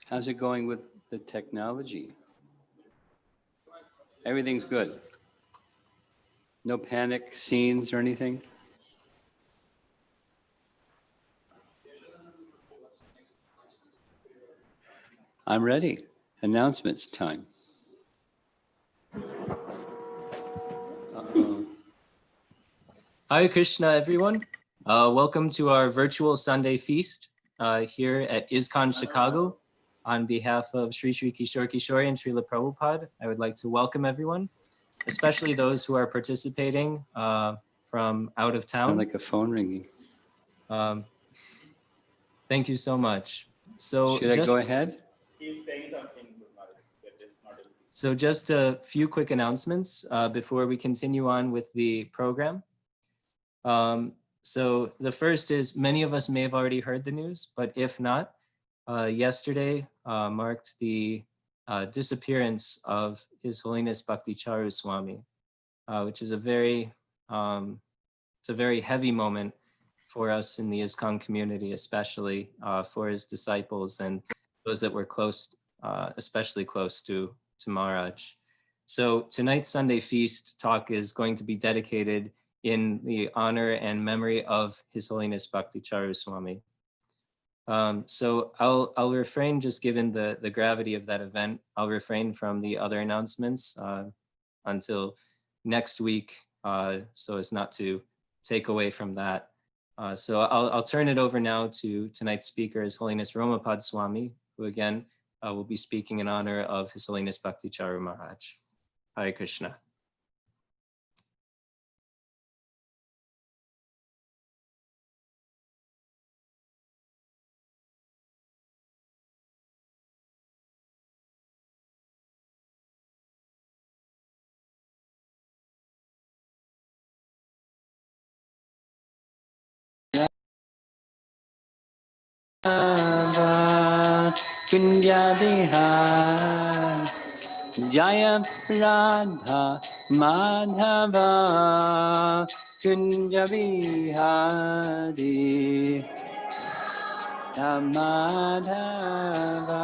How's it going with the technology? Everything's good. No panic scenes or anything? I'm ready. Announcements time. Hare Krishna, everyone. Welcome to our virtual Sunday feast here at ISKCON Chicago. On behalf of Sri Sri Kishore Kishore and Srila Prabhupada, I would like to welcome everyone, especially those who are participating from out of town. Sound like a phone ringing. Thank you so much. So should I go ahead? He's saying something. So just a few quick announcements before we continue on with the program. So the first is, many of us may have already heard the news, but if not, yesterday marked the disappearance of His Holiness Bhakti Caru Swami, which is a very heavy moment for us in the ISKCON community, especially for his disciples and those that were close, especially close to Maharaj. So tonight's Sunday feast talk is going to be dedicated in the honor and memory of His Holiness Bhakti Caru Swami. So I'll refrain, just given the gravity of that event, I'll refrain from the other announcements until next week, so as not to take away from that. So I'll turn it over now to tonight's speaker, His Holiness Romapad Swami, who again will be speaking in honor of His Holiness Bhakti Caru Maharaj. Hare Krishna. Kunja Bihar Jaya Radha Madhava Kunja Bihari Madhava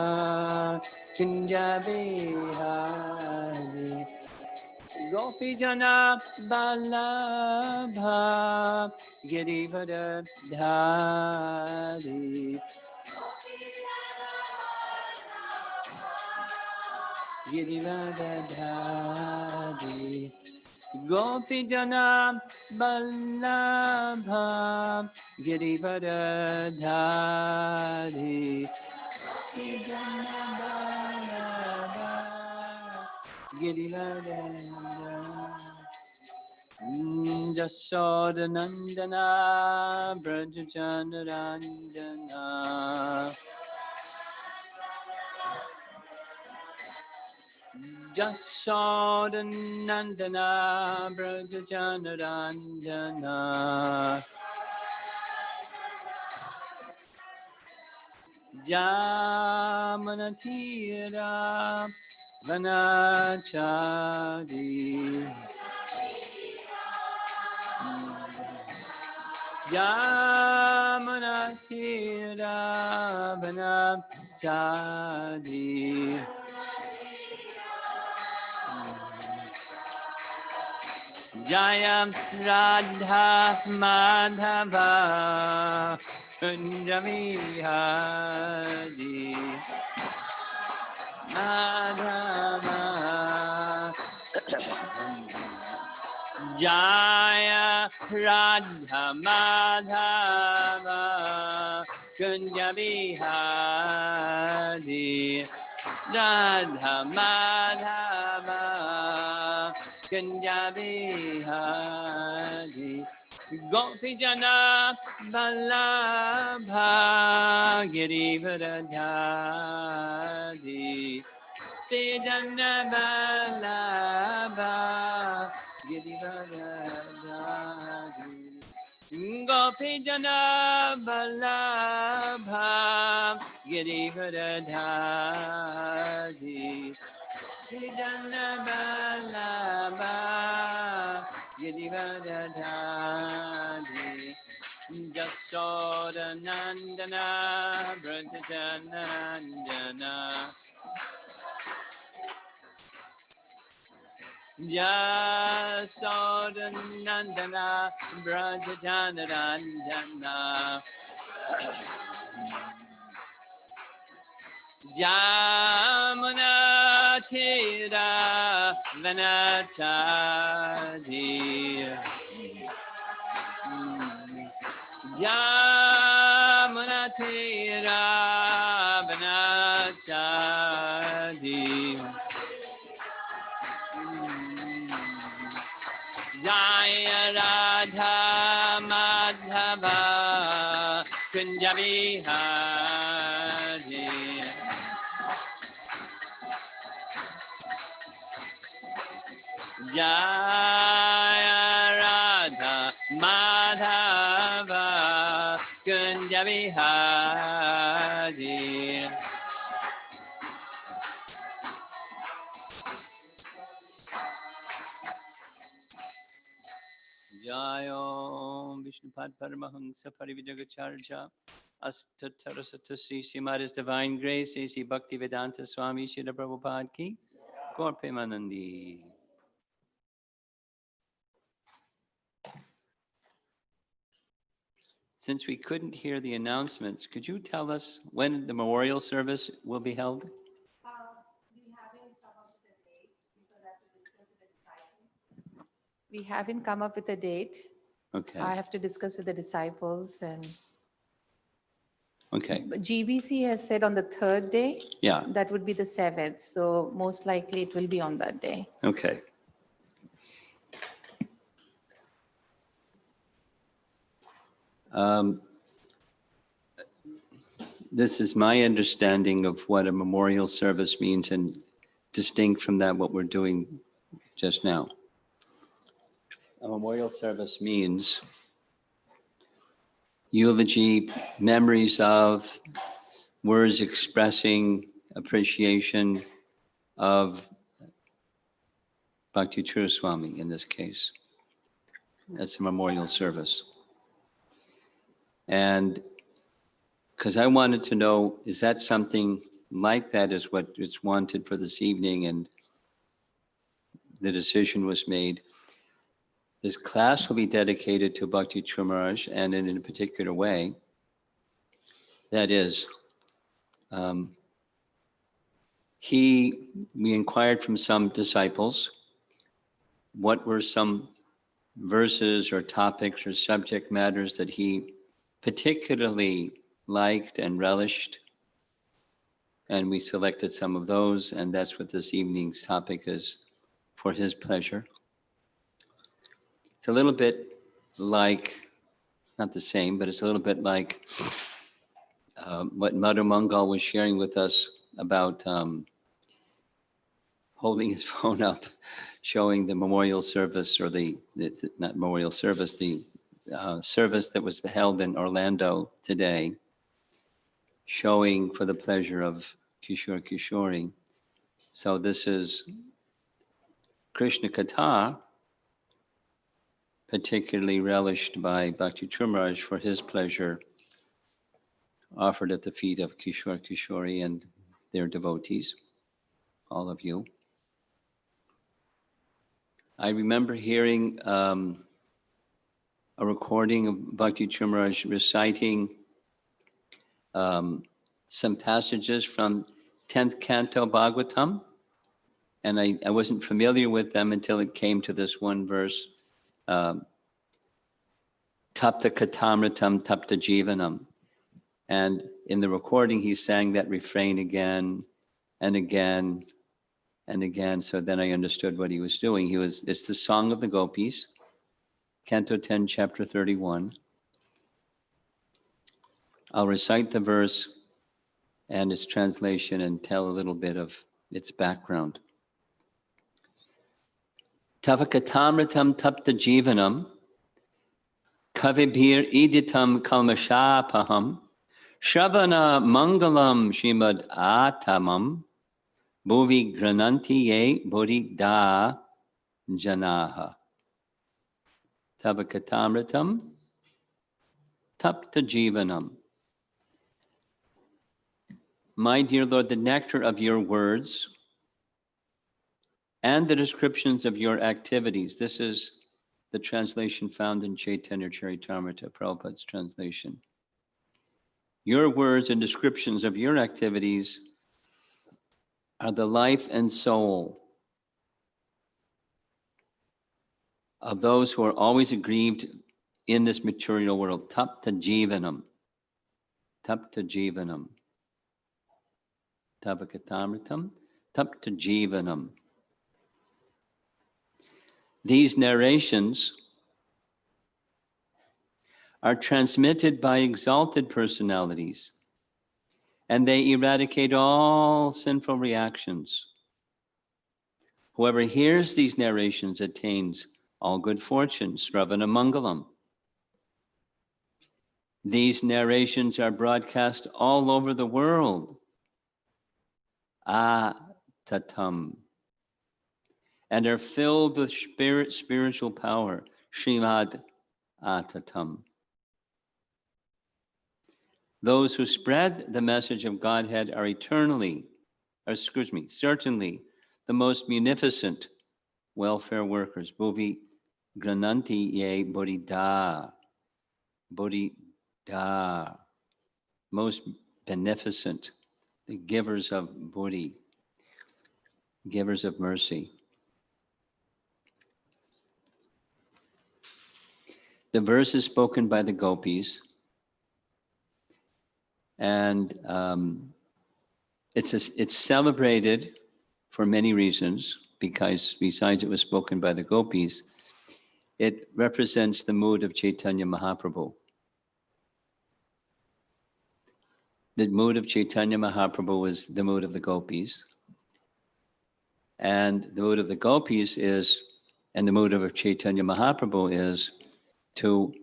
Kunja Bihari Gopi Jana Balabha Girivara Dhari Girivadadhari Gopi Jana Vallabha Girivadadhari Girivadadhari Jasodanandana Brajajanarandana Jasodanandana Brajajanarandana Jamanatira Vanachari Jamanatira Vanachari Jaya Radha Madhava Kunja Bihari Madhava Jaya Radha Madhava Kunja Bihari Radha Madhava Kunja Bihari Gopi Jana Vallabha Girivadadhari Tejana Vallabha Girivadadhari Gopi Jana Vallabha Girivadadhari Tejana Vallabha Girivadadhari Sodanandana Brajanandana Jasodanandana Brajanandana Jamuna Tira Vanachadi Jamuna Tira Vanachadi Jaya Radha Madhava Kunja Vihari Jaya Radha Madhava Kunja Vihari Jayo Vishnupad Paramahansa Parivijagacharya Astatarasatasi Srimad His Divine Grace A.C. Bhakti Vedanta Swami Srila Prabhupada Ki Gaur Premanandi. Since we couldn't hear the announcements, could you tell us when the memorial service will be held? We haven't come up with a date. Okay. I have to discuss with the disciples, and Okay. but GBC has said on the third day. Yeah. That would be the 7th. So most likely it will be on that day. Okay. This is my understanding of what a memorial service means, and distinct from that, what we're doing just now. A memorial service means eulogy, memories of, words expressing appreciation of Bhakti Caru Swami in this case. That's a memorial service. And because I wanted to know, is that something like that is what it's wanted for this evening, and the decision was made. This class will be dedicated to Bhakti Caru Maharaj, and in a particular way. That is, we inquired from some disciples what were some verses or topics or subject matters that he particularly liked and relished. And we selected some of those, and that's what this evening's topic is, for his pleasure. It's a little bit like, not the same, but it's a little bit like what Madhu Mangal was sharing with us about holding his phone up, showing the memorial service, or not memorial service, the service that was held in Orlando today, showing for the pleasure of Kishore Kishori. So this is Krishna Katha, particularly relished by Bhakti Caru Maharaj for his pleasure, offered at the feet of Kishore Kishori and their devotees, all of you. I remember hearing a recording of Bhakti Caru Maharaj reciting some passages from 10th Canto Bhagavatam, and I wasn't familiar with them until it came to this one verse, Tapta Katamritam Tapta Jivanam. And in the recording, he sang that refrain again and again and again. So then I understood what he was doing. It's the Song of the Gopis, Canto 10, Chapter 31. I'll recite the verse and its translation and tell a little bit of its background. Tavakatamritam tapta jivanam kavibhir iditam kalmashapaham Shravana mangalam shrimad atamam bhuvi grananti ye bodhida janaha. Tavakatamritam tapta jivanam. My dear Lord, the nectar of your words and the descriptions of your activities. This is the translation found in Chaitanya Charitamrita, Prabhupada's translation. Your words and descriptions of your activities are the life and soul of those who are always aggrieved in this material world. Tapta jivanam. Tapta jivanam. Tavakatamritam. Tapta jivanam. These narrations are transmitted by exalted personalities, and they eradicate all sinful reactions. Whoever hears these narrations attains all good fortune, Sravana Mangalam. These narrations are broadcast all over the world. Tatam. And are filled with spiritual power. Srimad Atatam. Those who spread the message of Godhead are certainly the most munificent welfare workers. Bhuvi grananti ye bodhida. Bodhida. Most beneficent, the givers of bodhi, givers of mercy. The verse is spoken by the gopis, and it's celebrated for many reasons, because besides it was spoken by the gopis, it represents the mood of Chaitanya Mahaprabhu. The mood of Chaitanya Mahaprabhu was the mood of the gopis. And the mood of the gopis is, and the mood of Chaitanya Mahaprabhu is, to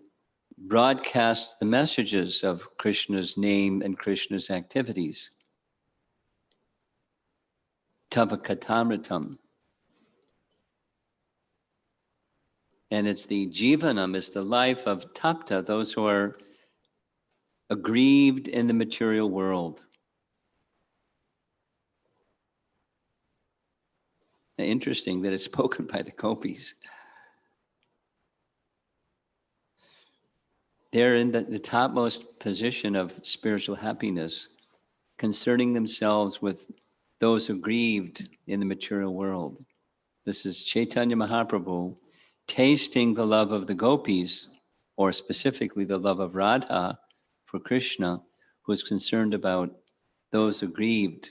broadcast the messages of Krishna's name and Krishna's activities. Tavakatamritam. And it's the jivanam, it's the life of tapta, those who are aggrieved in the material world. Interesting that it's spoken by the gopis. They're in the topmost position of spiritual happiness, concerning themselves with those who grieved in the material world. This is Chaitanya Mahaprabhu tasting the love of the gopis, or specifically the love of Radha for Krishna, who is concerned about those who grieved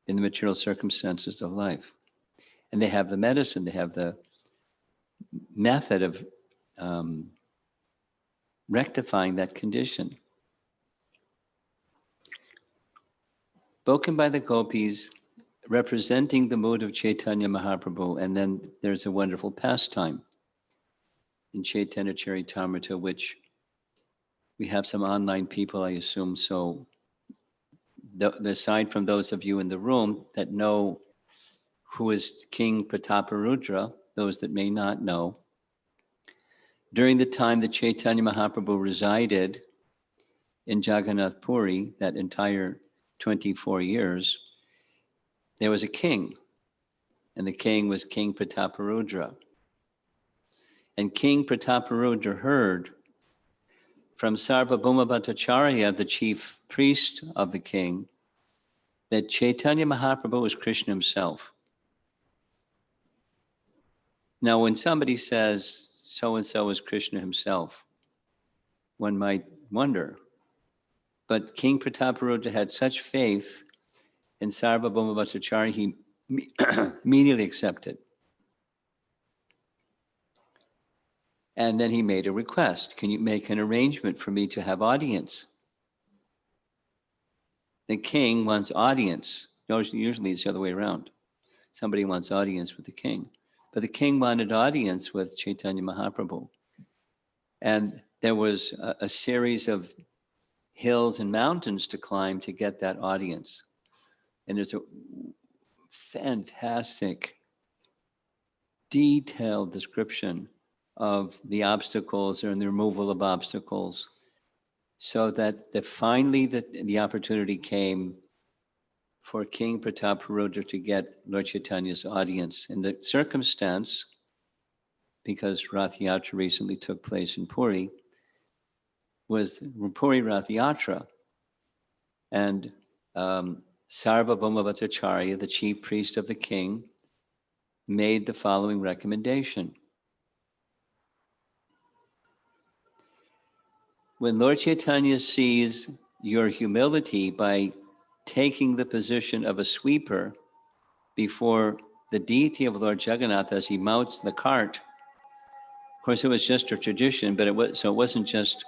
in the material circumstances of life. And they have the medicine, they have the method of rectifying that condition. Spoken by the gopis, representing the mood of Chaitanya Mahaprabhu, and then there's a wonderful pastime in Chaitanya Charitamrita, which we have some online people, I assume, so aside from those of you in the room that know who is King Prataparudra, those that may not know, during the time that Chaitanya Mahaprabhu resided in Jagannath Puri, that entire 24 years, there was a king, and the king was King Prataparudra. And King Prataparudra heard from Sarvabhauma Bhattacharya, the chief priest of the king, that Chaitanya Mahaprabhu was Krishna himself. Now, when somebody says so-and-so is Krishna himself, one might wonder. But King Prataparudra had such faith in Sarvabhauma Bhattacharya, he immediately accepted. And then he made a request. Can you make an arrangement for me to have audience? The king wants audience. Usually it's the other way around. Somebody wants audience with the king. But the king wanted audience with Chaitanya Mahaprabhu. And there was a series of hills and mountains to climb to get that audience. And there's a fantastic, detailed description of the obstacles and the removal of obstacles so that finally the opportunity came for King Prataparudra to get Lord Chaitanya's audience. And the circumstance, because Rath Yatra recently took place in Puri, was Puri Rath Yatra. And Sarvabhauma Bhattacharya, the chief priest of the king, made the following recommendation. When Lord Chaitanya sees your humility by taking the position of a sweeper before the deity of Lord Jagannath as he mounts the cart, of course it was just a tradition, but it wasn't just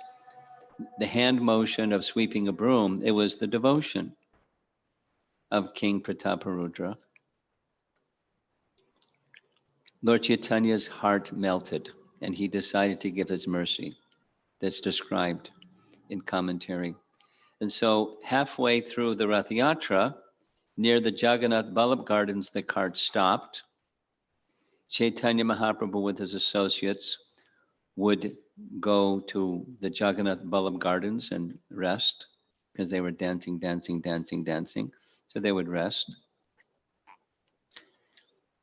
the hand motion of sweeping a broom, it was the devotion of King Prataparudra. Lord Chaitanya's heart melted and he decided to give his mercy. That's described in commentary. And so halfway through the Rath Yatra, near the Jagannath Vallabh Gardens, the cart stopped. Chaitanya Mahaprabhu with his associates would go to the Jagannath Vallabh Gardens and rest because they were dancing. So they would rest.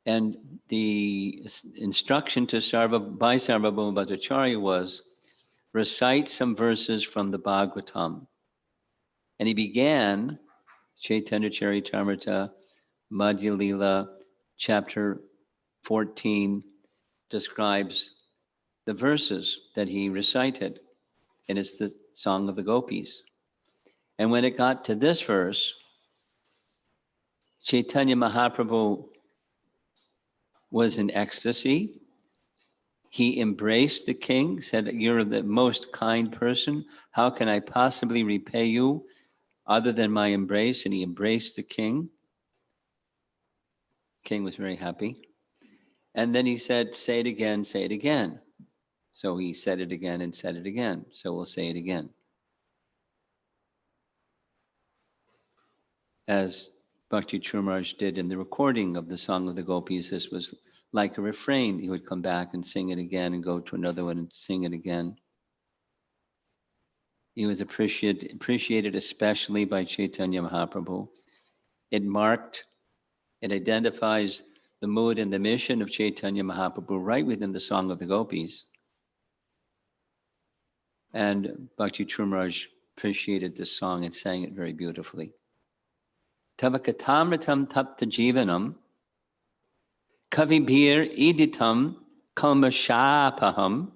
And the instruction to by Sarvabhauma Bhattacharya was recite some verses from the Bhagavatam. And he began Chaitanya Charitamrita, Madhya Lila, chapter 14, describes the verses that he recited. And it's the Song of the Gopis. And when it got to this verse, Chaitanya Mahaprabhu was in ecstasy. He embraced the king, said, "You're the most kind person. How can I possibly repay you other than my embrace?" And he embraced the king. King was very happy. And then he said, "Say it again, say it again." So he said it again and said it again. So we'll say it again. As Bhakti Churmaraj did in the recording of the Song of the Gopis, this was like a refrain. He would come back and sing it again and go to another one and sing it again. He was appreciated especially by Chaitanya Mahaprabhu. It identifies the mood and the mission of Chaitanya Mahaprabhu right within the Song of the Gopis. And Bhakti Churmaraj appreciated this song and sang it very beautifully. Tava katamritam tapta jivanam kavibhir iditam kalmashapaham.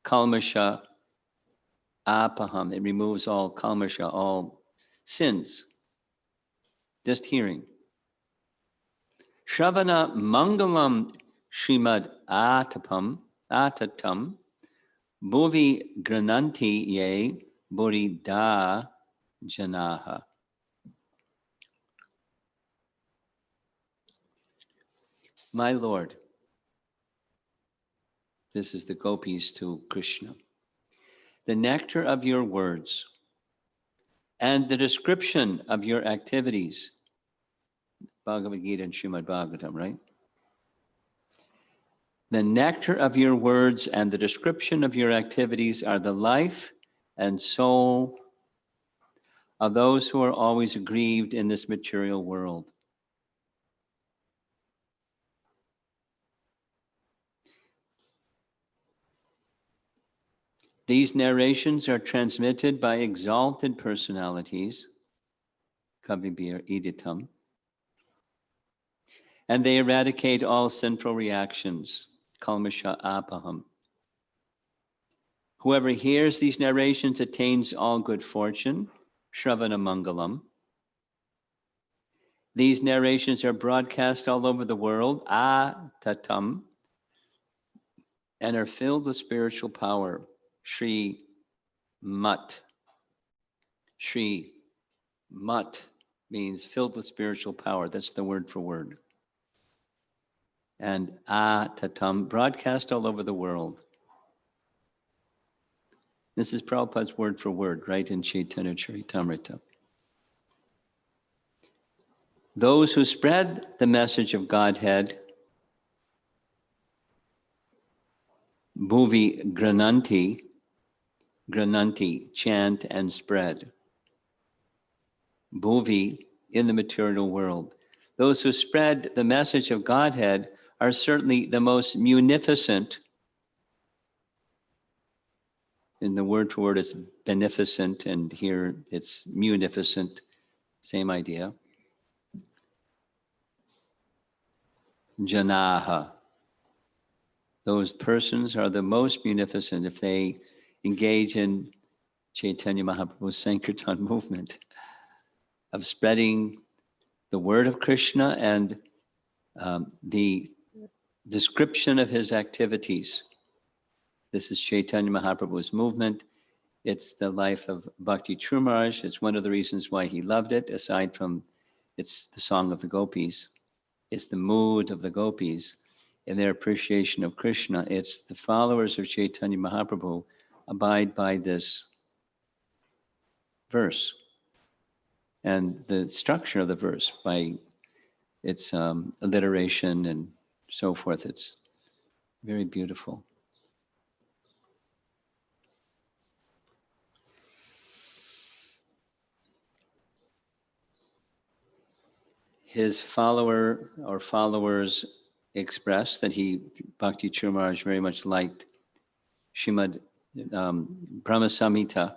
Kalmasha apaham. It removes all kalmasha, all sins. Just hearing. Shravana mangalam Srimad atatam bhuvi grananti ye burida janaha. My Lord, this is the gopis to Krishna. The nectar of your words and the description of your activities, Bhagavad Gita and Srimad Bhagavatam, right? The nectar of your words and the description of your activities are the life and soul of those who are always aggrieved in this material world. These narrations are transmitted by exalted personalities, Kavibhir Iditam, and they eradicate all sinful reactions, Kalmasha Apaham. Whoever hears these narrations attains all good fortune, Shravana Mangalam. These narrations are broadcast all over the world, Tatam, and are filled with spiritual power, Shri Mat. Shri Mat means filled with spiritual power. That's the word for word. And Tatam, broadcast all over the world. This is Prabhupada's word for word, right in Chaitanya Charitamrita. Those who spread the message of Godhead, Bhuvi Grananti, grananti, chant and spread. Bhuvi, in the material world. Those who spread the message of Godhead are certainly the most munificent. In the word for word, it's beneficent, and here it's munificent. Same idea. Janaha. Those persons are the most munificent if they engage in Chaitanya Mahaprabhu's Sankirtan movement of spreading the word of Krishna and the description of his activities. This is Chaitanya Mahaprabhu's movement. It's the life of Bhakti Caru Maharaj. It's one of the reasons why he loved it, aside from it's the song of the gopis. It's the mood of the gopis in their appreciation of Krishna. It's the followers of Chaitanya Mahaprabhu abide by this verse and the structure of the verse by its alliteration and so forth. It's very beautiful. His follower or followers expressed that Bhakti Caru Maharaj very much liked Srimad Brahma Samhita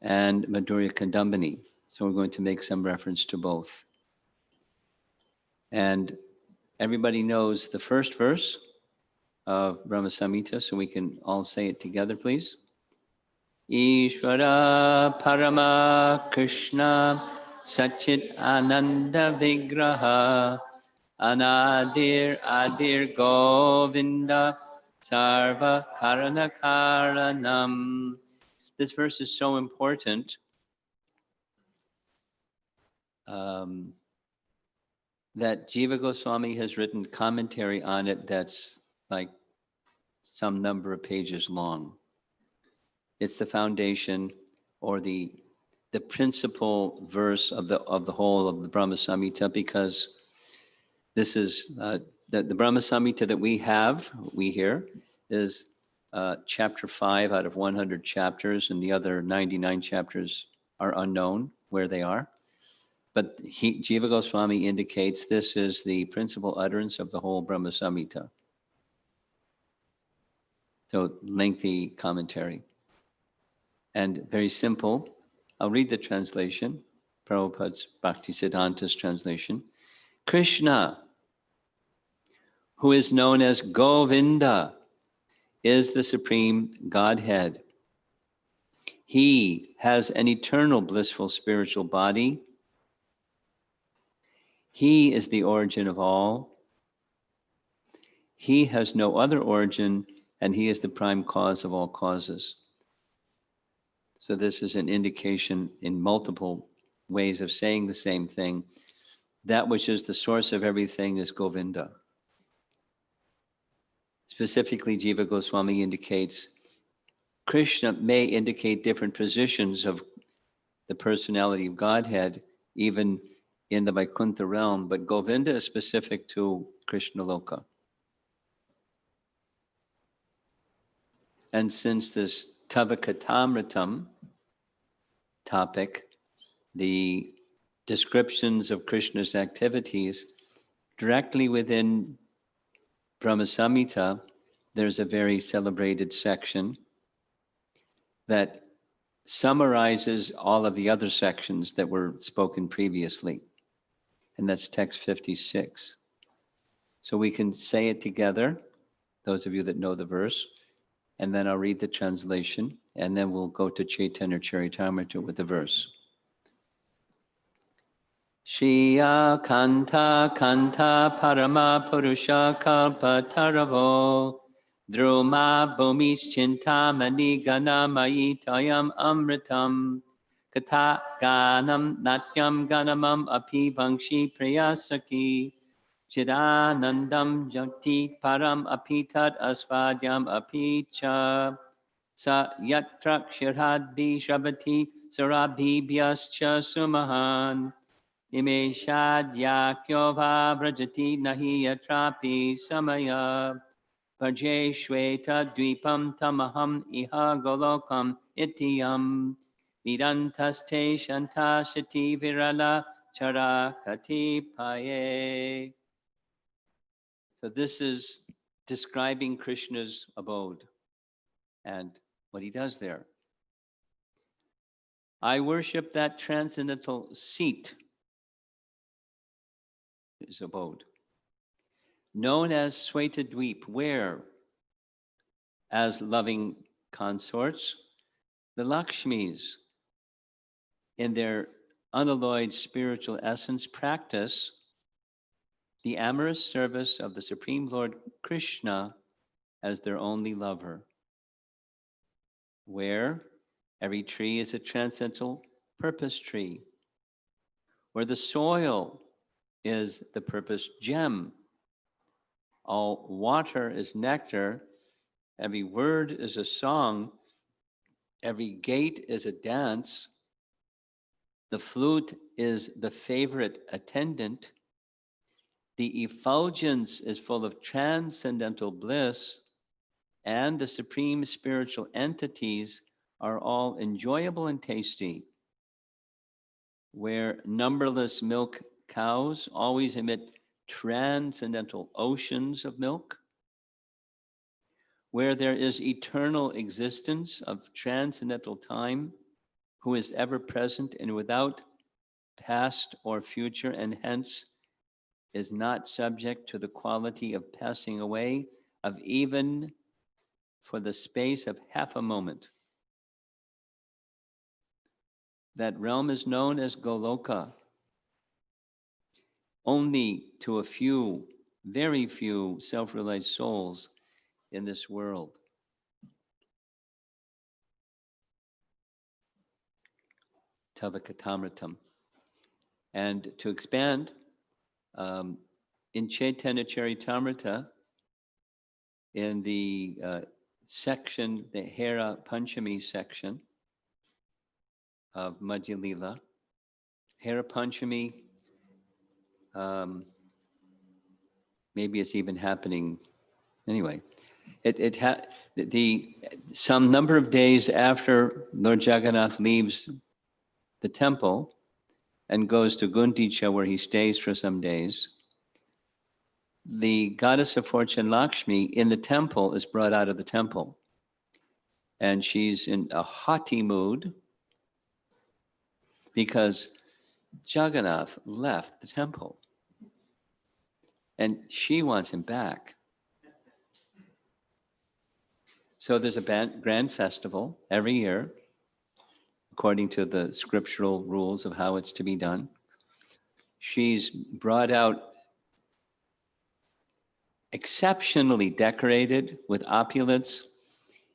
and Madhurya Kandambini. So we're going to make some reference to both. And everybody knows the first verse of Brahma Samhita, so we can all say it together, please. Ishvara Parama Krishna Sachit Ananda Vigraha Anadir Adir Govinda Sarva Karana Karanam. This verse is so important that Jiva Goswami has written commentary on it that's like some number of pages long. It's the foundation or the principal verse of the whole of the Brahma Samhita, because this is the Brahma Samhita that we hear is chapter 5 out of 100 chapters, and the other 99 chapters are unknown where they are. But Jiva Goswami indicates this is the principal utterance of the whole Brahma Samhita. So lengthy commentary. And very simple. I'll read the translation, Prabhupada's Bhaktisiddhanta's translation. Krishna, who is known as Govinda, is the supreme Godhead. He has an eternal blissful spiritual body. He is the origin of all. He has no other origin, and he is the prime cause of all causes. So this is an indication in multiple ways of saying the same thing. That which is the source of everything is Govinda. Specifically, Jiva Goswami indicates Krishna may indicate different positions of the personality of Godhead, even in the Vaikuntha realm, but Govinda is specific to Krishna Loka. And since this Tavakatamritam topic, the descriptions of Krishna's activities, directly within Brahma Samhita, there's a very celebrated section that summarizes all of the other sections that were spoken previously. And that's text 56. So we can say it together, those of you that know the verse, and then I'll read the translation, and then we'll go to Chaitanya Charitamrita with the verse. Shriya Kanta Kanta Parama Purusha Kalpa Taravo Druma Bhumis Chintamani Ganamayi Tayam Amritam Kata Ganam Natyam Ganamam Api Bangshi Priyasaki Chidanandam Jati Param Apitat Asvadyam Apicha Sa Yatrak Shirhadbi Shabati Sarabhibhyascha Sumahan Nimeshad Yakyova Vrajati Nahi Yatrapi Samaya Bhaje Shweta Dvipam Tamaham Iha Golokam Ityam Vidantaste Shanta Shati Virala Charakati Paye. So this is describing Krishna's abode and what he does there. I worship that transcendental seat, his abode, known as Swetadweep, where, as loving consorts, the Lakshmis, in their unalloyed spiritual essence, practice the amorous service of the Supreme Lord Krishna as their only lover, where every tree is a transcendental purpose tree, where the soil is the purpose gem, all water is nectar, every word is a song, every gate is a dance, the flute is the favorite attendant, the effulgence is full of transcendental bliss, and the supreme spiritual entities are all enjoyable and tasty, where numberless milk cows always emit transcendental oceans of milk, where there is eternal existence of transcendental time, who is ever present and without past or future, and hence is not subject to the quality of passing away of even for the space of half a moment. That realm is known as Goloka. Only to a few, very few self-realized souls in this world. Tavakatamritam. And to expand, in Chaitanya Charitamrita, in the section, the Hera Panchami section of Madhya Lila, Hera Panchami, maybe it's even happening anyway. Some number of days after Lord Jagannath leaves the temple and goes to Gundicha, where he stays for some days, the goddess of fortune Lakshmi in the temple is brought out of the temple. And she's in a haughty mood because Jagannath left the temple. And she wants him back. So there's a grand festival every year, according to the scriptural rules of how it's to be done. She's brought out exceptionally decorated with opulence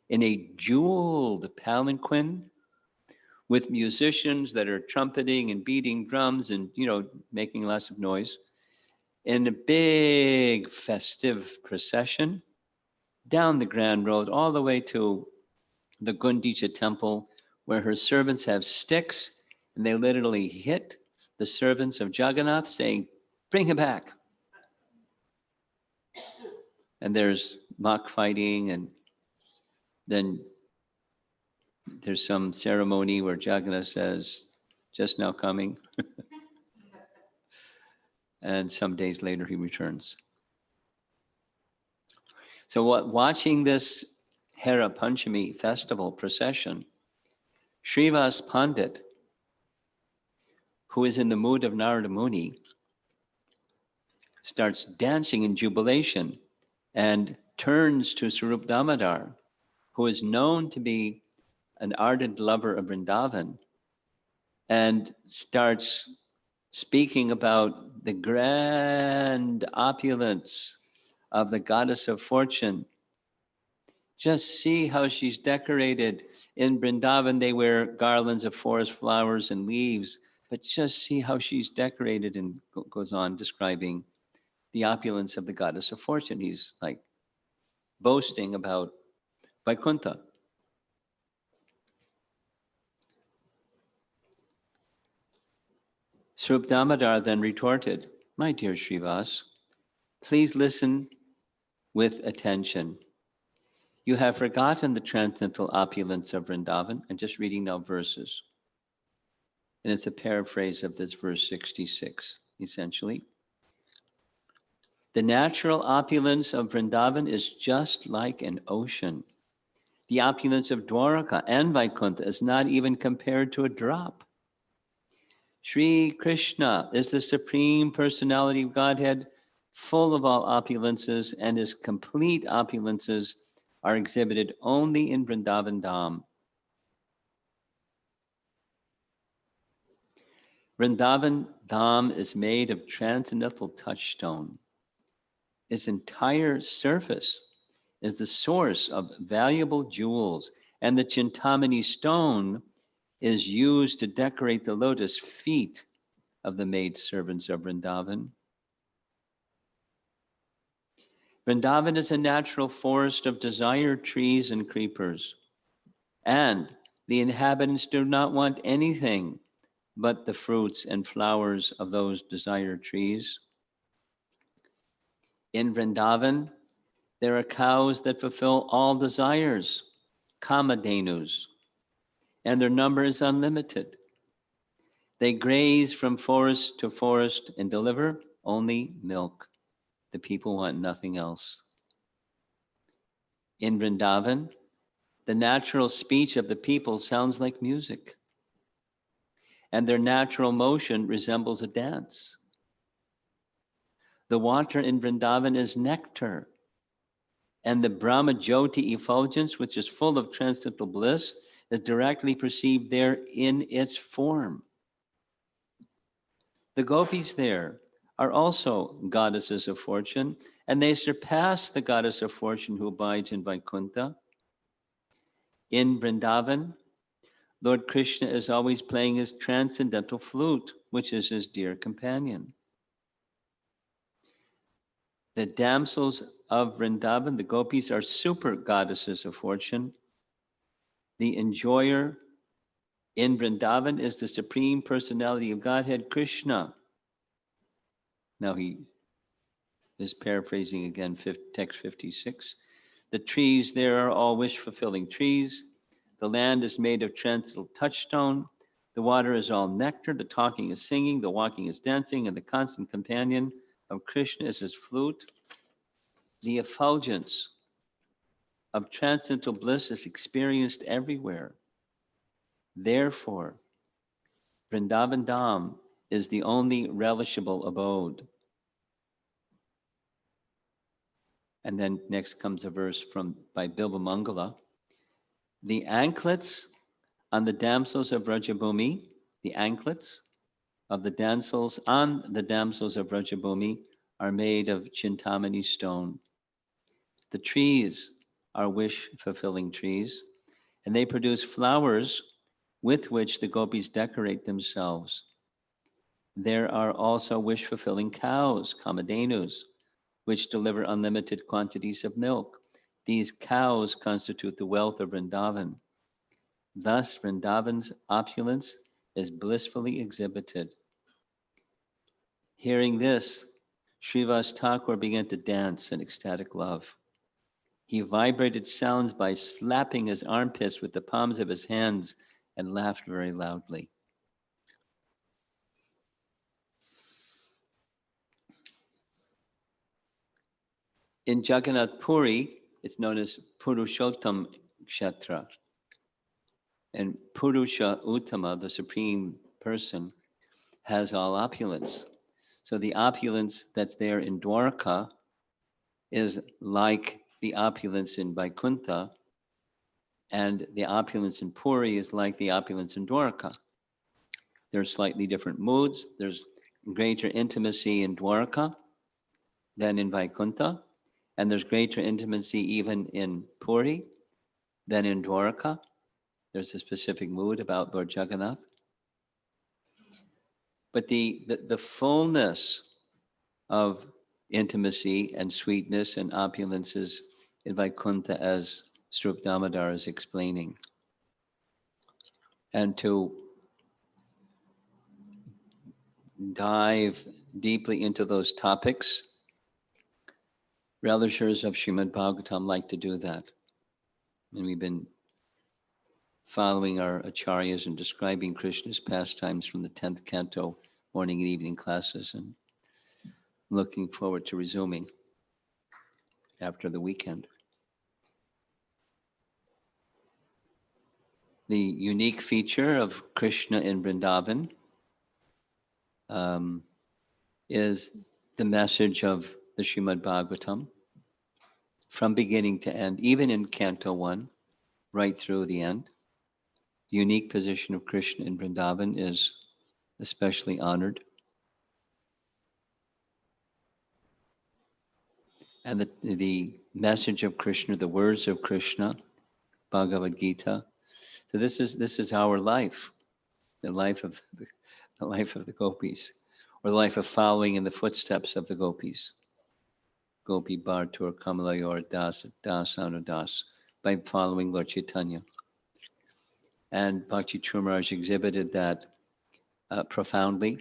in a jeweled palanquin with musicians that are trumpeting and beating drums and, making lots of noise, in a big festive procession down the Grand Road all the way to the Gundicha temple, where her servants have sticks and they literally hit the servants of Jagannath saying, "Bring him back." And there's mock fighting, and then there's some ceremony where Jagannath says, "Just now coming." And some days later he returns. So watching this Hera Panchami festival procession, Srivas Pandit, who is in the mood of Narada Muni, starts dancing in jubilation and turns to Sarup Damodar, who is known to be an ardent lover of Vrindavan, and starts speaking about the grand opulence of the goddess of fortune. Just see how she's decorated. In Vrindavan, they wear garlands of forest flowers and leaves, but just see how she's decorated, and goes on describing the opulence of the goddess of fortune. He's like boasting about Vaikuntha. Srup Damodar then retorted, "My dear Srivas, please listen with attention. You have forgotten the transcendental opulence of Vrindavan. I'm just reading now verses. And it's a paraphrase of this verse 66, essentially. The natural opulence of Vrindavan is just like an ocean. The opulence of Dwaraka and Vaikuntha is not even compared to a drop. Sri Krishna is the Supreme Personality of Godhead, full of all opulences, and his complete opulences are exhibited only in Vrindavan Dham. Vrindavan Dham is made of transcendental touchstone. Its entire surface is the source of valuable jewels, and the Chintamani stone is used to decorate the lotus feet of the maid servants of Vrindavan. Vrindavan is a natural forest of desire trees and creepers, and the inhabitants do not want anything but the fruits and flowers of those desire trees. In Vrindavan, there are cows that fulfill all desires, kamadhenus, and their number is unlimited. They graze from forest to forest and deliver only milk. The people want nothing else. In Vrindavan, the natural speech of the people sounds like music, and their natural motion resembles a dance. The water in Vrindavan is nectar, and the Brahma Jyoti effulgence, which is full of transcendental bliss, is directly perceived there in its form. The gopis there are also goddesses of fortune, and they surpass the goddess of fortune who abides in Vaikuntha. In Vrindavan, Lord Krishna is always playing his transcendental flute, which is his dear companion. The damsels of Vrindavan, the gopis, are super goddesses of fortune. The enjoyer in Vrindavan is the Supreme Personality of Godhead, Krishna. Now he is paraphrasing again, text 56. The trees there are all wish-fulfilling trees. The land is made of transcendental touchstone. The water is all nectar. The talking is singing. The walking is dancing. And the constant companion of Krishna is his flute. The effulgence of transcendental bliss is experienced everywhere. Therefore, Vrindavan Dham is the only relishable abode. And then next comes a verse by Bilbamangala. The anklets on the damsels of Vrajabhumi, the anklets of the damsels on the damsels of Vrajabhumi are made of Chintamani stone. The trees are wish-fulfilling trees, and they produce flowers with which the gopis decorate themselves. There are also wish-fulfilling cows, kamadhenus, which deliver unlimited quantities of milk. These cows constitute the wealth of Vrindavan. Thus, Vrindavan's opulence is blissfully exhibited. Hearing this, Srivas Thakur began to dance in ecstatic love. He vibrated sounds by slapping his armpits with the palms of his hands and laughed very loudly. In Jagannath Puri, it's known as Purushottam Kshetra. And Purusha Uttama, the Supreme Person, has all opulence. So the opulence that's there in Dwarka is like the opulence in Vaikuntha, and the opulence in Puri is like the opulence in Dwarka. There's slightly different moods. There's greater intimacy in Dwarka than in Vaikuntha, and there's greater intimacy even in Puri than in Dwarka. There's a specific mood about Lord Jagannath. But the fullness of intimacy and sweetness and opulences in Vaikuntha, as Srup Damodar is explaining. And to dive deeply into those topics, relishers of Srimad Bhagavatam like to do that. And we've been following our acharyas and describing Krishna's pastimes from the 10th canto, morning and evening classes, and looking forward to resuming after the weekend. The unique feature of Krishna in Vrindavan is the message of the Srimad Bhagavatam from beginning to end, even in Canto 1, right through the end. The unique position of Krishna in Vrindavan is especially honored. And the message of Krishna, the words of Krishna, Bhagavad Gita. So this is our life, the life of the gopis, or the life of following in the footsteps of the gopis. Gopi Bhartur Kamalayor Das Das Anudas, by following Lord Chaitanya. And Bhakti Chumaraj exhibited that profoundly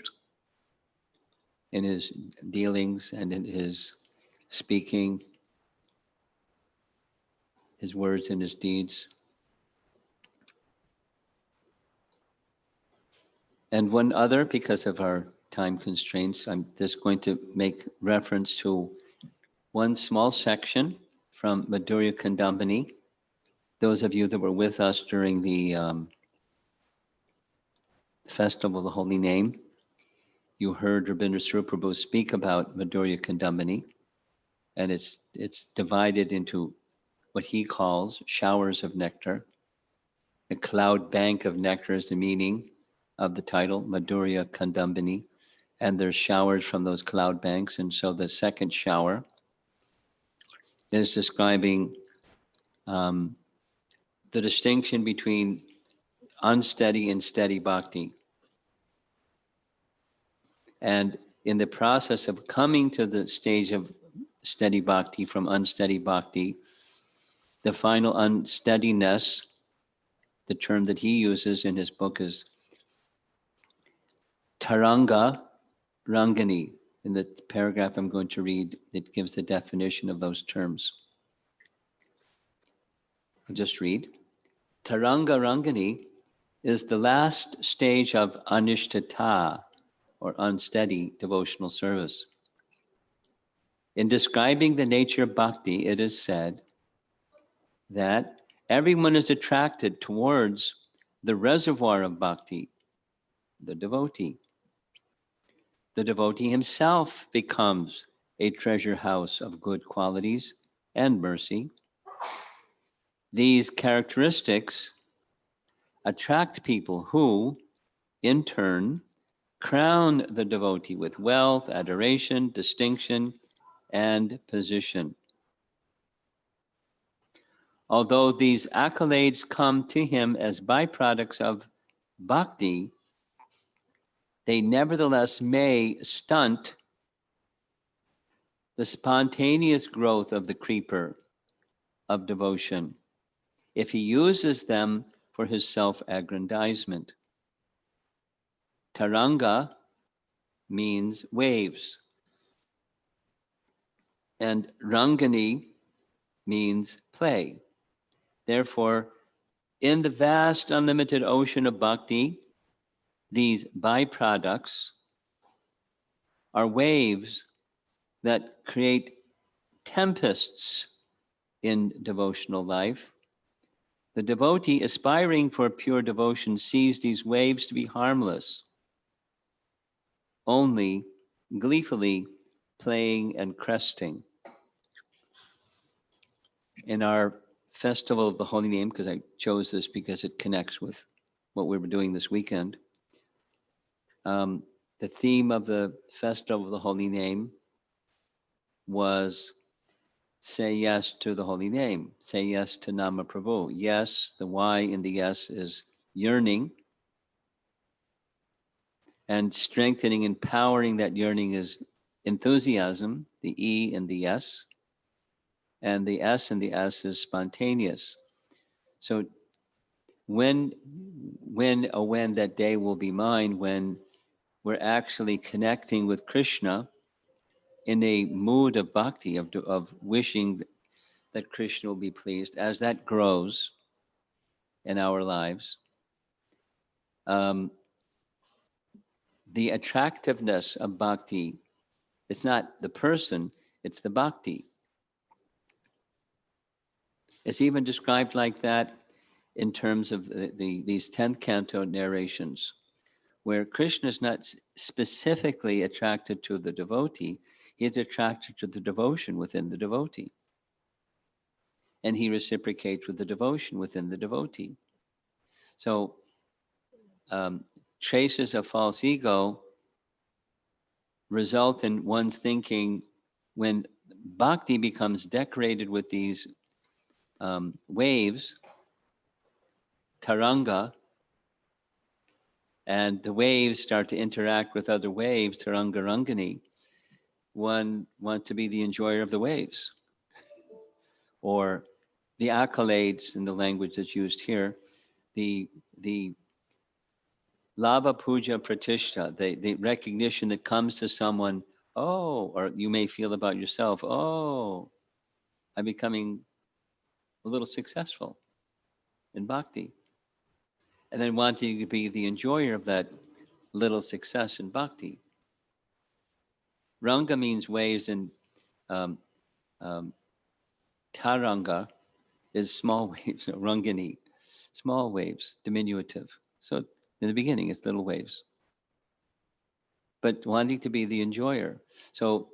in his dealings and in his speaking, his words and his deeds. And one other, because of our time constraints, I'm just going to make reference to one small section from Madhurya Kandambini. Those of you that were with us during the Festival of the Holy Name, you heard Rabindra Swarup Prabhu speak about Madhurya Kandambini, and it's divided into what he calls showers of nectar. A cloud bank of nectar is the meaning of the title, Madhurya Kandambini, and there's showers from those cloud banks. And so the second shower is describing the distinction between unsteady and steady bhakti. And in the process of coming to the stage of steady bhakti from unsteady bhakti, the final unsteadiness, the term that he uses in his book is Taranga Rangani. In the paragraph I'm going to read, it gives the definition of those terms. I'll just read. Taranga Rangani is the last stage of anishtata, or unsteady devotional service. In describing the nature of bhakti, it is said that everyone is attracted towards the reservoir of bhakti, the devotee. The devotee himself becomes a treasure house of good qualities and mercy. These characteristics attract people who, in turn, crown the devotee with wealth, adoration, distinction, and position. Although these accolades come to him as byproducts of bhakti, they nevertheless may stunt the spontaneous growth of the creeper of devotion if he uses them for his self-aggrandizement. Taranga means waves, and Rangani means play. Therefore, in the vast unlimited ocean of bhakti, these byproducts are waves that create tempests in devotional life. The devotee aspiring for pure devotion sees these waves to be harmless, only gleefully playing and cresting. In our Festival of the Holy Name, because I chose this because it connects with what we were doing this weekend, the theme of the Festival of the Holy Name was say yes to the Holy Name, say yes to Nama Prabhu. Yes, the Y in the yes is yearning, and strengthening, empowering that yearning is enthusiasm, the E in the yes, and the S in the S is spontaneous. So when that day will be mine, when we're actually connecting with Krishna in a mood of bhakti, of wishing that Krishna will be pleased, as that grows in our lives, the attractiveness of bhakti, it's not the person, it's the bhakti. It's even described like that in terms of these 10th canto narrations, where Krishna is not specifically attracted to the devotee, he is attracted to the devotion within the devotee. And he reciprocates with the devotion within the devotee. So traces of false ego result in one's thinking, when bhakti becomes decorated with these waves, taranga, and the waves start to interact with other waves, taranga rangani, one wants to be the enjoyer of the waves. Or the accolades, in the language that's used here, the lava puja pratishta, the recognition that comes to someone, oh, or you may feel about yourself, oh, I'm becoming a little successful in bhakti. And then wanting to be the enjoyer of that little success in bhakti. Ranga means waves, and taranga is small waves, rangani, small waves, diminutive. So in the beginning, it's little waves. But wanting to be the enjoyer. So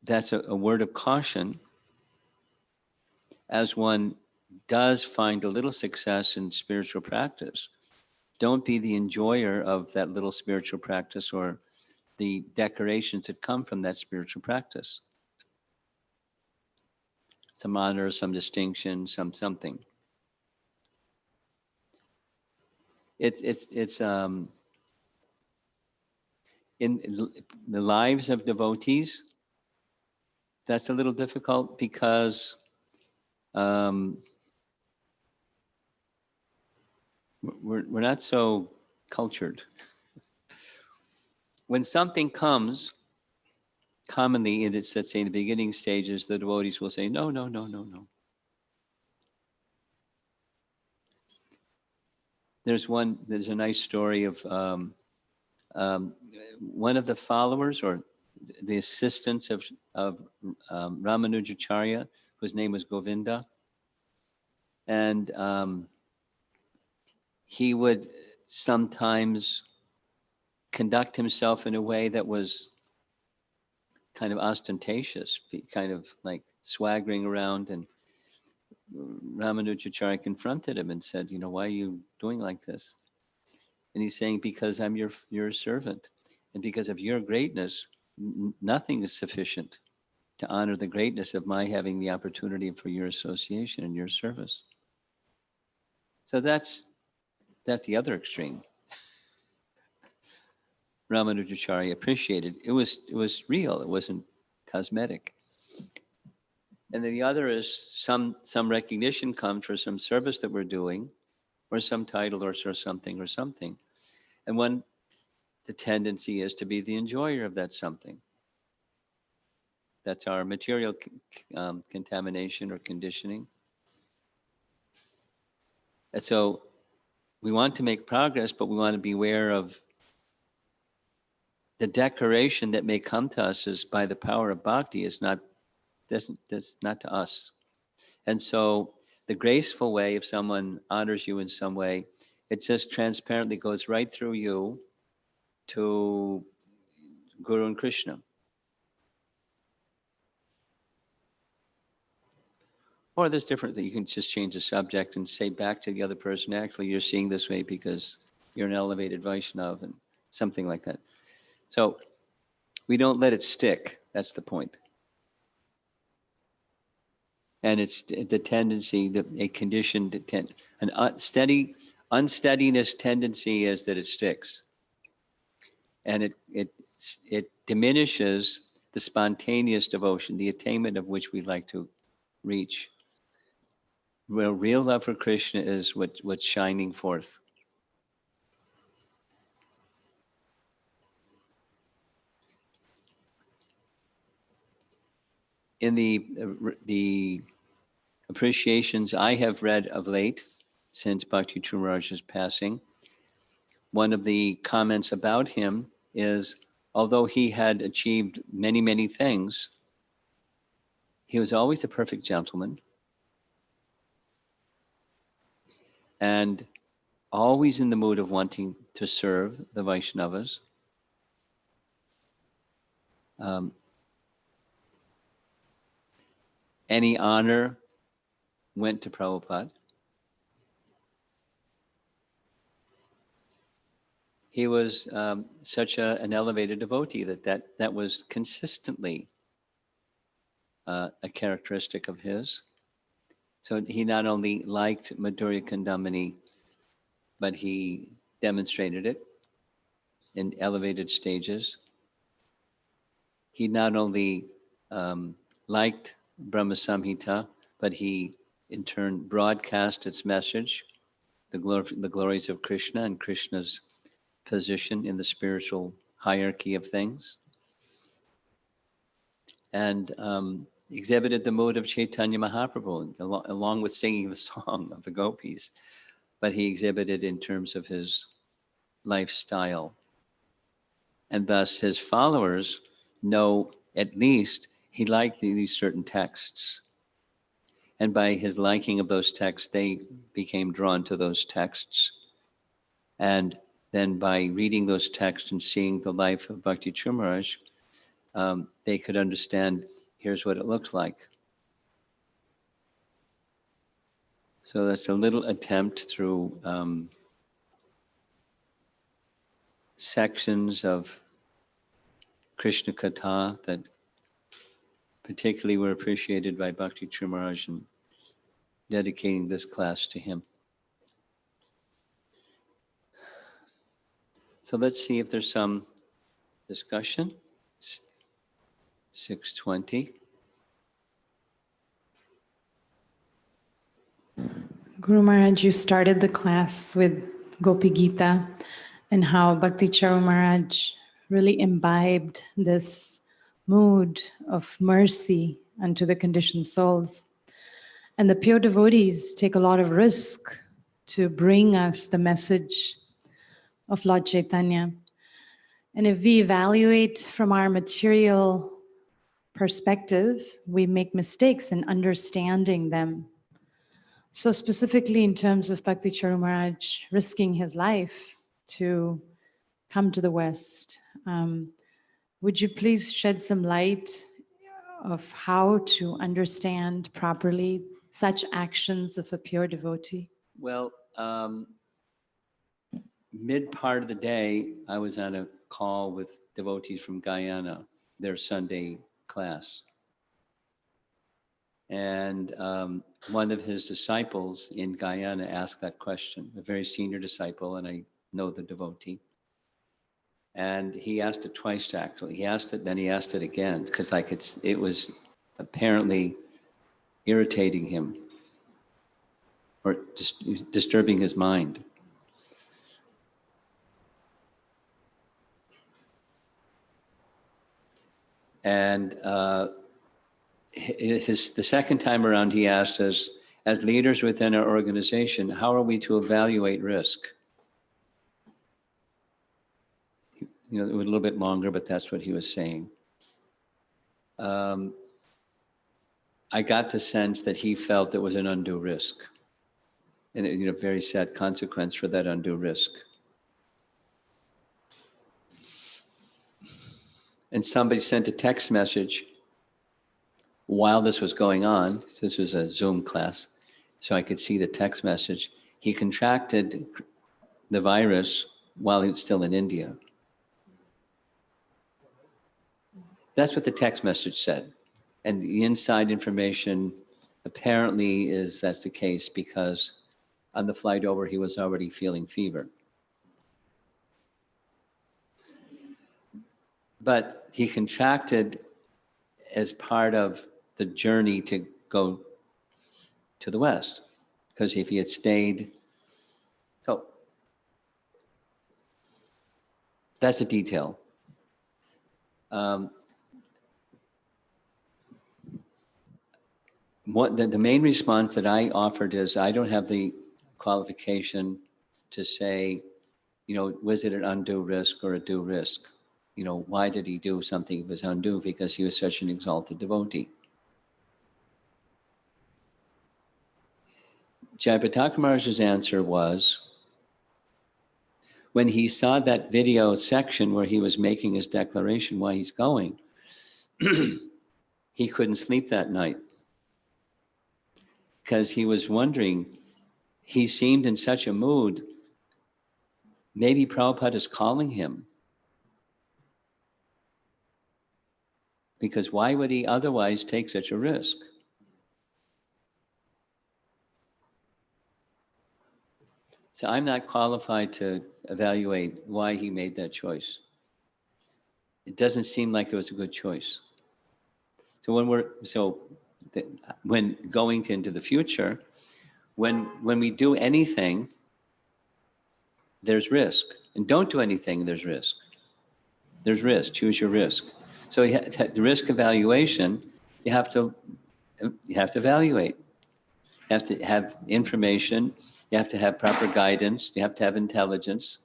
that's a word of caution as one does find a little success in spiritual practice. Don't be the enjoyer of that little spiritual practice or the decorations that come from that spiritual practice. Some honor, some distinction, something. It's in the lives of devotees, that's a little difficult because we're not so cultured. When something comes, commonly in its, let's say, in the beginning stages, the devotees will say, no, no, no, no, no. There's a nice story of one of the followers or the assistants of Ramanujacharya, whose name was Govinda. And he would sometimes conduct himself in a way that was kind of ostentatious, kind of like swaggering around. And Ramanujacharya confronted him and said, why are you doing like this? And he's saying, because I'm your servant. And because of your greatness, nothing is sufficient to honor the greatness of my having the opportunity for your association and your service. So that's the other extreme. Ramanujacharya appreciated. It was real. It wasn't cosmetic. And then the other is some recognition comes for some service that we're doing, or some title, or something. And the tendency is to be the enjoyer of that something. That's our material contamination or conditioning. And so we want to make progress, but we want to be aware of the decoration that may come to us is by the power of bhakti is not to us. And so the graceful way, if someone honors you in some way, it just transparently goes right through you to Guru and Krishna. Or there's different that you can just change the subject and say back to the other person, actually, you're seeing this way because you're an elevated Vaishnava and something like that. So we don't let it stick. That's the point. And it's the tendency, a conditioned, an unsteadiness tendency is that it sticks. And it diminishes the spontaneous devotion, the attainment of which we'd like to reach. Well, real love for Krishna is what's shining forth. in the appreciations I have read of late, since Bhakti Caru Maharaj's passing, one of the comments about him is, although he had achieved many, many things, he was always a perfect gentleman and always in the mood of wanting to serve the Vaishnavas. Any honor went to Prabhupada. He was such an elevated devotee that was consistently a characteristic of his. So he not only liked Madhurya Kandamani, but he demonstrated it in elevated stages. He not only liked Brahma Samhita, but he in turn broadcast its message, the glories of Krishna and Krishna's position in the spiritual hierarchy of things, and exhibited the mood of Chaitanya Mahaprabhu along with singing the song of the gopis, but he exhibited in terms of his lifestyle. And thus his followers know at least he liked these certain texts. And by his liking of those texts, they became drawn to those texts. And then by reading those texts and seeing the life of Bhakti Caru Maharaj, they could understand, here's what it looks like. So that's a little attempt through sections of Krishna Katha that particularly were appreciated by Bhakti Caru Maharaj, and dedicating this class to him. So let's see if there's some discussion. 6:20. Guru Maharaj, you started the class with Gopi Gita and how Bhakti Caru Maharaj really imbibed this mood of mercy unto the conditioned souls. And the pure devotees take a lot of risk to bring us the message of Lord Chaitanya. And if we evaluate from our material perspective, we make mistakes in understanding them. So specifically in terms of Bhakti Caru Maharaj risking his life to come to the West, would you please shed some light of how to understand properly such actions of a pure devotee? Well, mid part of the day, I was on a call with devotees from Guyana, their Sunday class. And one of his disciples in Guyana asked that question, a very senior disciple, and I know the devotee. And he asked it twice, actually. He asked it, then he asked it again, because it was apparently irritating him or disturbing his mind. And the second time around, he asked us, as leaders within our organization, how are we to evaluate risk? You know, it was a little bit longer, but that's what he was saying. I got the sense that he felt there was an undue risk, and a very sad consequence for that undue risk. And somebody sent a text message while this was going on. This was a Zoom class, so I could see the text message. He contracted the virus while he was still in India. That's what the text message said. And the inside information apparently is that's the case because on the flight over, he was already feeling fever. But he contracted as part of the journey to go to the West, because if he had stayed, so that's a detail. the main response that I offered is I don't have the qualification to say, was it an undue risk or a due risk? Why did he do something that was undue? Because he was such an exalted devotee. Jayapataka Maharaj's answer was, when he saw that video section where he was making his declaration why he's going, he couldn't sleep that night because he was wondering, he seemed in such a mood, maybe Prabhupada is calling him. Because why would he otherwise take such a risk? So I'm not qualified to evaluate why he made that choice. It doesn't seem like it was a good choice. So when going into the future, when we do anything, there's risk. And don't do anything, there's risk. There's risk, choose your risk. So the risk evaluation, you have to evaluate. You have to have information, you have to have proper guidance, you have to have intelligence,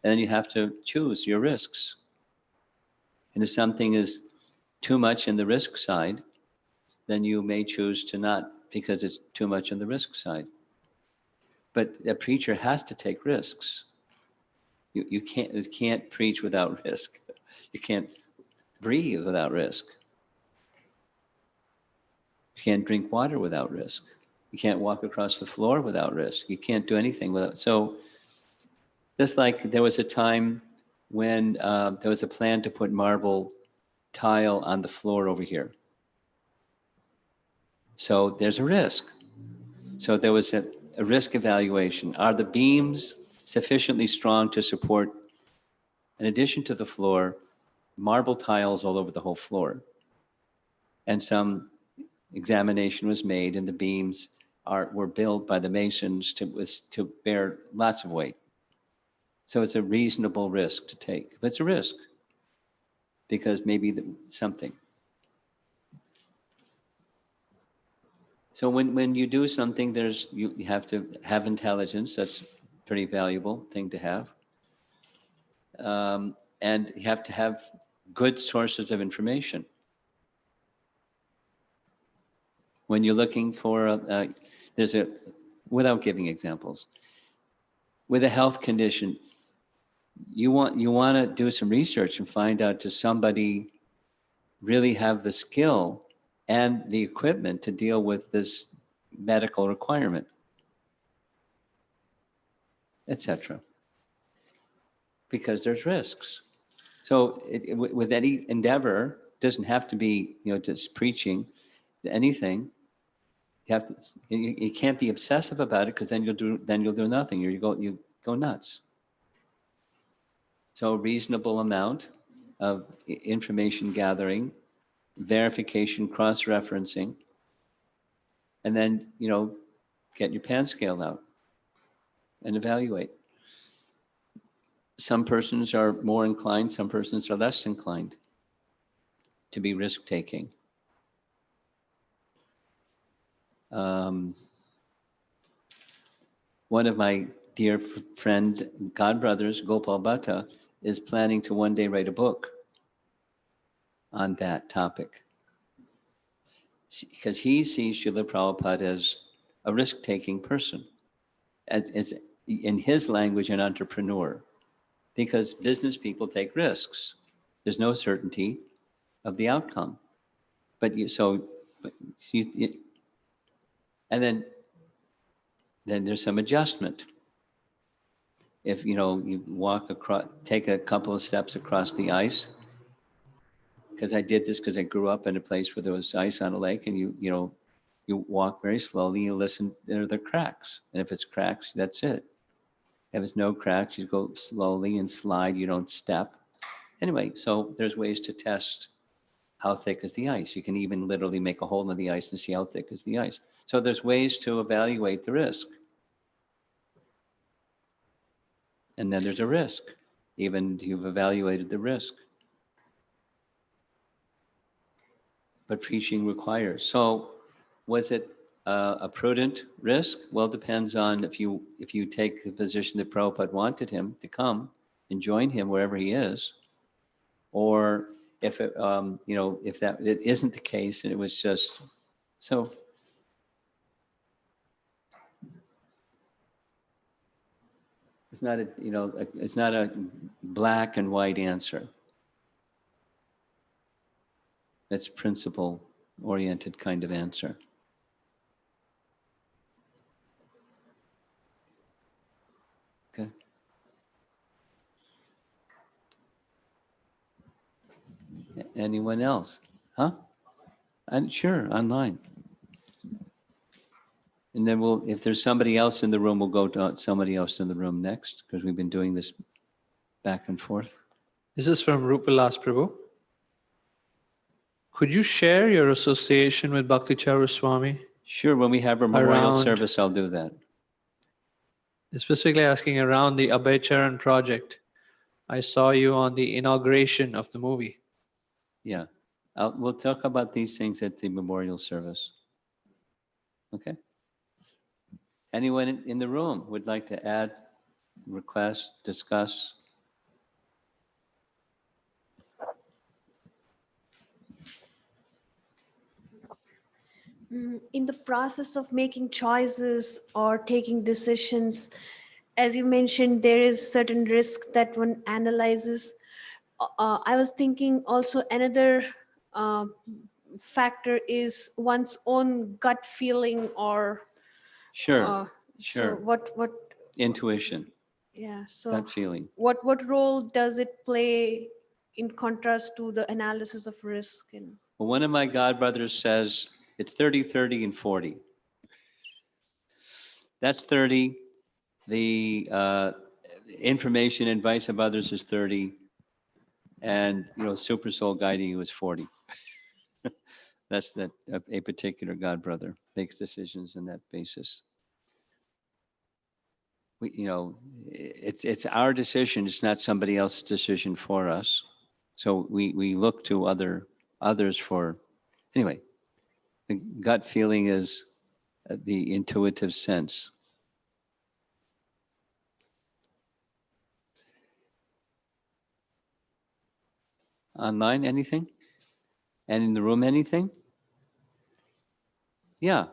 and then you have to choose your risks. And if something is too much in the risk side, then you may choose to not, because it's too much on the risk side. But a preacher has to take risks. You can't preach without risk. You can't breathe without risk. You can't drink water without risk. You can't walk across the floor without risk. You can't do anything without. So just like there was a time when there was a plan to put marble tile on the floor over here. So there's a risk. So there was a risk evaluation. Are the beams sufficiently strong to support, in addition to the floor, marble tiles all over the whole floor? And some examination was made, and the beams were built by the masons to bear lots of weight. So it's a reasonable risk to take. But it's a risk because maybe something. So when you do something, you have to have intelligence. That's a pretty valuable thing to have. And you have to have good sources of information. When you're looking for, without giving examples, with a health condition, you want to do some research and find out, does somebody really have the skill and the equipment to deal with this medical requirement, etc. Because there's risks. So with any endeavor, it doesn't have to be just preaching, anything. You can't be obsessive about it, because then you'll do nothing. You go nuts. So a reasonable amount of information gathering, verification, cross-referencing, and then get your pan scale out and evaluate. Some persons are more inclined, some persons are less inclined to be risk-taking. One of my dear friend, godbrothers, Gopal Bhatta, is planning to one day write a book on that topic, because he sees Srila Prabhupada as a risk-taking person, as in his language, an entrepreneur, because business people take risks. There's no certainty of the outcome, and then there's some adjustment. If you walk across, take a couple of steps across the ice, because I did this because I grew up in a place where there was ice on a lake, and you walk very slowly, you listen, there are the cracks, and if it's cracks, that's it. If it's no cracks, you go slowly and slide, you don't step. Anyway, so there's ways to test how thick is the ice. You can even literally make a hole in the ice and see how thick is the ice. So there's ways to evaluate the risk. And then there's a risk, even you've evaluated the risk. But preaching requires. So was it a prudent risk? Well, it depends on if you take the position that Prabhupada wanted him to come and join him wherever he is, or if it, if that it isn't the case and it was just so. It's not it's not a black and white answer. It's principle oriented kind of answer. Okay. Anyone else? Huh? And sure, online. And then if there's somebody else in the room, we'll go to somebody else in the room next, because we've been doing this back and forth. This is from Rupalas Prabhu. Could you share your association with Bhakti Caru Swami? Sure, when we have our memorial Around- service, I'll do that. Specifically asking around the Abhay Charan project. I saw you on the inauguration of the movie. Yeah. We'll talk about these things at the memorial service. Okay? Anyone in the room would like to add, request, discuss? In the process of making choices or taking decisions, as you mentioned, there is certain risk that one analyzes. I was thinking also another factor is one's own gut feeling or Sure, so sure. what Intuition, yeah, so gut feeling. what role does it play in contrast to the analysis of risk? And Well, one of my godbrothers says it's 30, 30, and 40. That's 30. The information and advice of others is 30. And, super soul guiding you is 40. That's that a particular godbrother makes decisions on that basis. It's our decision. It's not somebody else's decision for us. So we look to others for, anyway, the gut feeling is the intuitive sense. Online, anything? And in the room, anything? Yeah.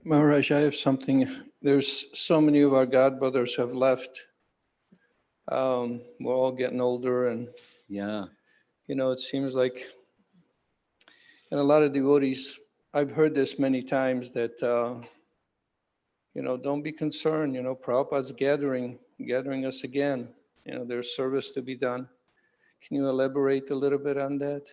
Maharaj, I have something. There's so many of our godbrothers have left. We're all getting older, and Yeah. it seems like, and a lot of devotees, I've heard this many times that, don't be concerned. Prabhupada's gathering us again. There's service to be done. Can you elaborate a little bit on that?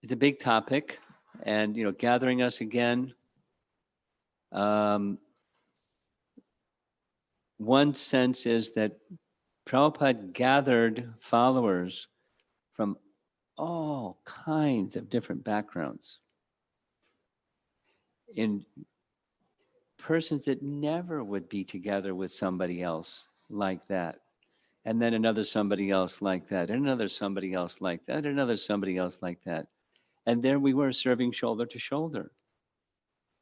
It's a big topic, and gathering us again. One sense is that Prabhupada gathered followers from all kinds of different backgrounds, in persons that never would be together with somebody else like that. And then another somebody else like that, and another somebody else like that, and another somebody else like that. And there we were serving shoulder to shoulder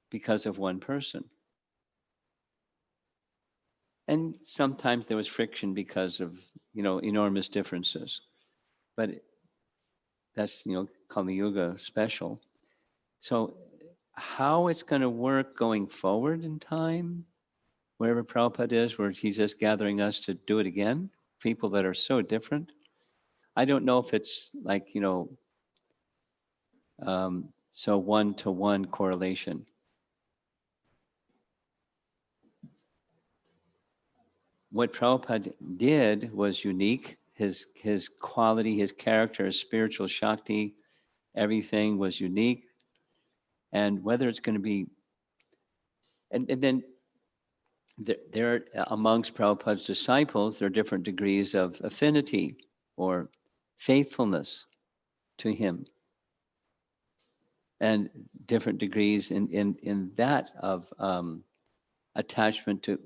because of one person. And sometimes there was friction because of, enormous differences. But that's, Kali Yuga special. So how it's going to work going forward in time, wherever Prabhupada is, where he's just gathering us to do it again, people that are so different. I don't know if it's like, so one-to-one correlation. What Prabhupada did was unique. His quality, his character, his spiritual Shakti, everything was unique. And whether it's going to be, and then there amongst Prabhupada's disciples, there are different degrees of affinity or faithfulness to him, and different degrees in that of attachment to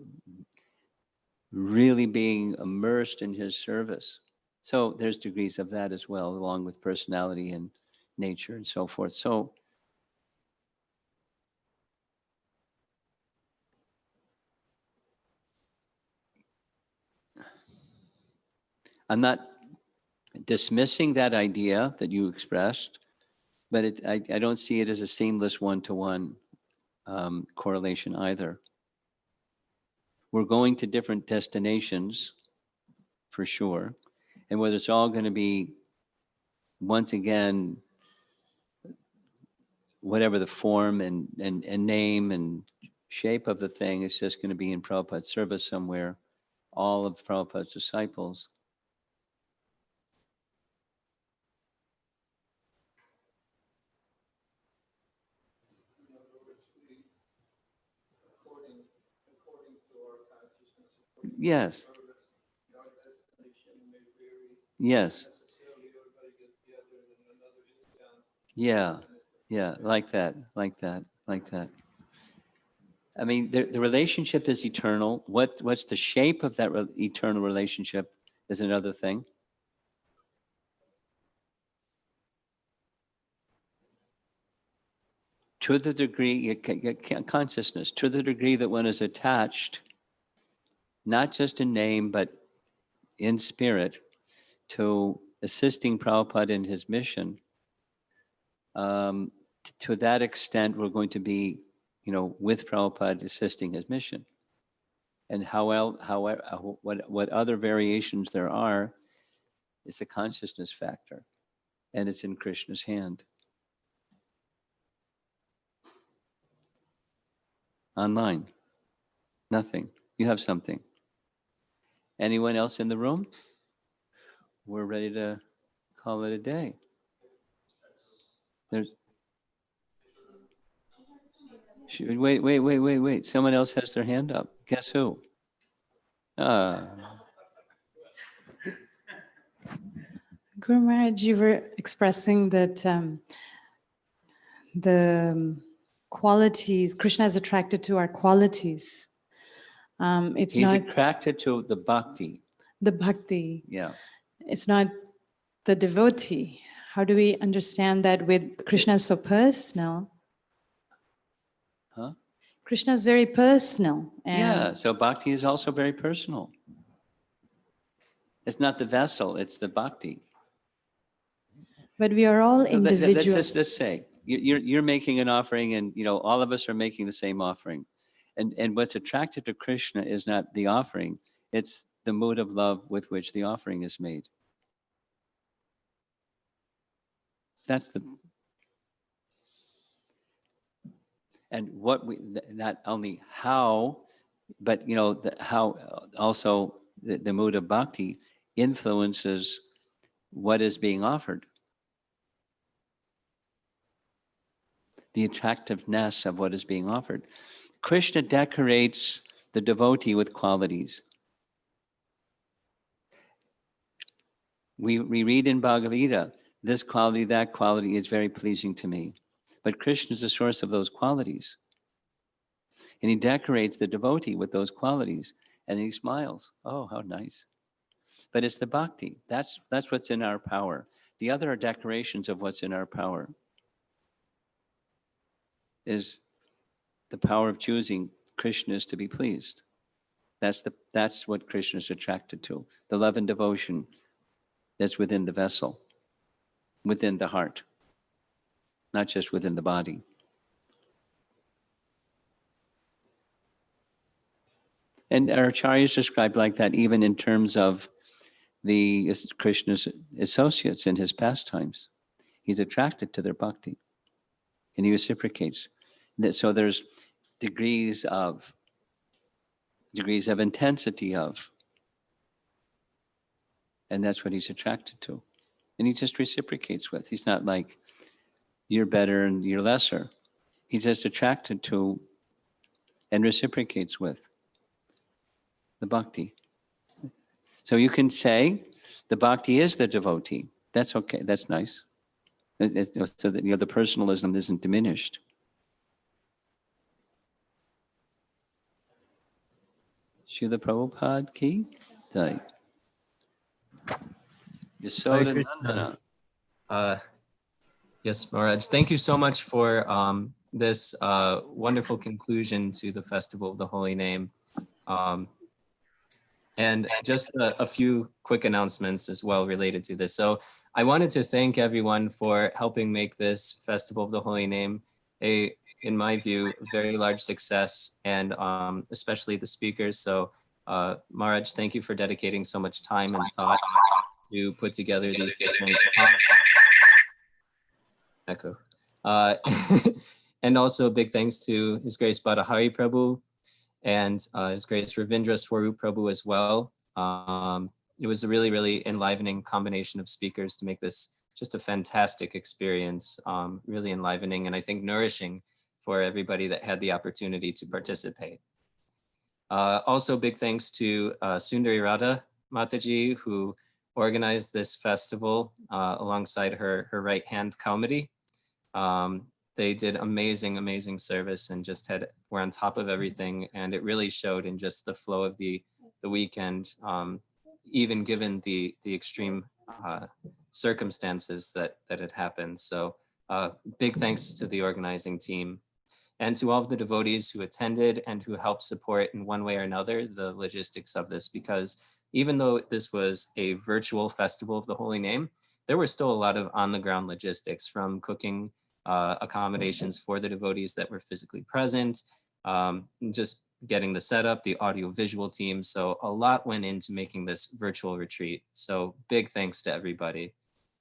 really being immersed in his service. So there's degrees of that as well, along with personality and nature and so forth. So I'm not dismissing that idea that you expressed, but I don't see it as a seamless one-to-one correlation either. We're going to different destinations for sure. And whether it's all going to be, once again, whatever the form and name and shape of the thing, it's just going to be in Prabhupada's service somewhere, all of Prabhupada's disciples. Yes. Yes. Yeah. Yeah. Like that. I mean, the relationship is eternal. What's the shape of that eternal relationship is another thing. To the degree, consciousness, to the degree that one is attached, not just in name, but in spirit, to assisting Prabhupada in his mission, to that extent, we're going to be, with Prabhupada assisting his mission. And what other variations there are, is a consciousness factor, and it's in Krishna's hand. Online, nothing. You have something. Anyone else in the room? We're ready to call it a day. Wait. Someone else has their hand up. Guess who? Guru Maharaj, you were expressing that the qualities, Krishna is attracted to our qualities. He's not attracted to the bhakti. the bhakti. Yeah. It's not the devotee. How do we understand that with Krishna is so personal? Huh? Krishna is very personal. Yeah, so bhakti is also very personal. It's not the vessel, it's the bhakti. But we are all individual. Let's say you're making an offering, and all of us are making the same offering. And what's attractive to Krishna is not the offering, it's the mood of love with which the offering is made. That's and what we, not only how, but how also the mood of bhakti influences what is being offered. The attractiveness of what is being offered. Krishna decorates the devotee with qualities. We read in Bhagavad Gita, this quality, that quality is very pleasing to me. But Krishna is the source of those qualities. And he decorates the devotee with those qualities, and he smiles. Oh, how nice. But it's the bhakti. That's what's in our power. The other are decorations of what's in our power. Is the power of choosing Krishna is to be pleased. That's what Krishna is attracted to. The love and devotion that's within the vessel, within the heart, not just within the body. And our acharyas described like that even in terms of the Krishna's associates in his pastimes. He's attracted to their bhakti, and he reciprocates. So there's degrees of intensity of, and that's what he's attracted to. And he just reciprocates with. He's not like, you're better and you're lesser. he's just attracted to and reciprocates with the bhakti. So you can say the bhakti is the devotee. That's okay. That's nice. So that the personalism isn't diminished. Srila Prabhupada ki jai. Yasoda Krishna. Nandana. Yes, Maharaj. Thank you so much for this wonderful conclusion to the Festival of the Holy Name. And just a few quick announcements as well related to this. So I wanted to thank everyone for helping make this Festival of the Holy Name in my view, very large success, and especially the speakers. So Maharaj, thank you for dedicating so much time and thought to put together these different echo. And also a big thanks to His Grace Badahari Prabhu and His Grace Ravindra Swarup Prabhu as well. It was a really, really enlivening combination of speakers to make this just a fantastic experience, really enlivening and I think nourishing for everybody that had the opportunity to participate. Also big thanks to Sundari Radha Mataji, who organized this festival alongside her right-hand Kaumadi. They did amazing, amazing service and just were on top of everything. And it really showed in just the flow of the weekend, even given the extreme circumstances that had happened. So big thanks to the organizing team and to all of the devotees who attended and who helped support in one way or another the logistics of this, because even though this was a virtual Festival of the Holy Name, there were still a lot of on-the-ground logistics, from cooking accommodations for the devotees that were physically present, just getting the setup, the audio-visual team. So a lot went into making this virtual retreat. So big thanks to everybody.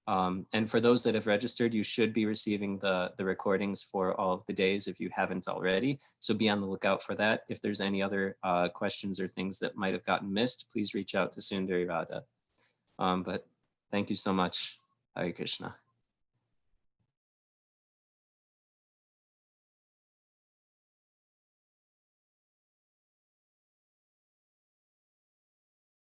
And for those that have registered, you should be receiving the recordings for all of the days if you haven't already. So be on the lookout for that. If there's any other questions or things that might have gotten missed, please reach out to Sundari Radha. But thank you so much. Hare Krishna.